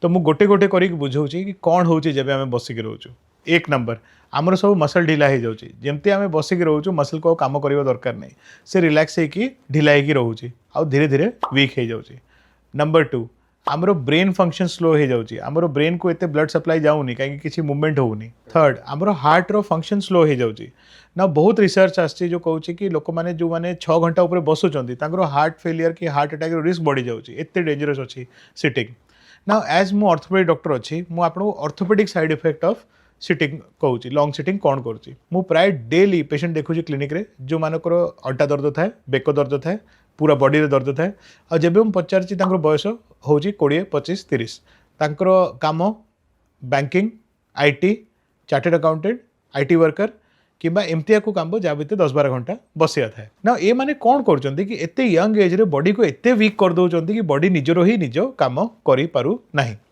तो मु गोटे गोटे करी बुझाऊँ कि कौन होची जब आम बसिक रोचु। एक नंबर आमर सब मसल ढिला हो जाऊँगी जमती आम बसिक रोचु मसल को काम करवा दरकार नहीं से रिलैक्स होगी ढिला होगी रोचे आउ धीरे धीरे वीक हो जाऊँगी। नंबर 2 आमर ब्रेन फंक्शन स्लो हो जाऊँगी आमर ब्रेन को एते ब्लड सप्लाई जाऊनी कहीं किसी मूवमेंट होनी। थर्ड आमर हार्ट रो फंक्शन स्लो हो जाऊँगी ना बहुत रिसर्च आसी जो कहूँ कि लोक मैंने जो मैंने 6 घंटा उपर बसुँच हार्ट फेलियर कि हार्ट अटैक रिस्क बढ़ी जाऊँगी एत डेंजरस अच्छी सिटिंग। ना एज मु ऑर्थोपेडिक डॉक्टर अच्छी मुझे आपको orthopaedic side effect of sitting कहूँ लॉन्ग सिटिंग कौन करूँ प्राय डेली पेशेंट देखुची क्लिनिक रे जो मानकर अंटा दर्द थाए बेक दर्द थाए पूरा बॉडी रे दर्द थाए आ जब मुझे पचारि बयस हूँ 20-25-30 तांकर काम banking IT chartered accountant IT worker किंबा एमतिया को काम जहाँ भितर 10-12 घंटा बसिया थाए ना ये माने कौन करछंती कि एते यंग एज रे बॉडी को एते वीक कर दउछंती कि बॉडी निजरो ही निज काम करि पारु नाही।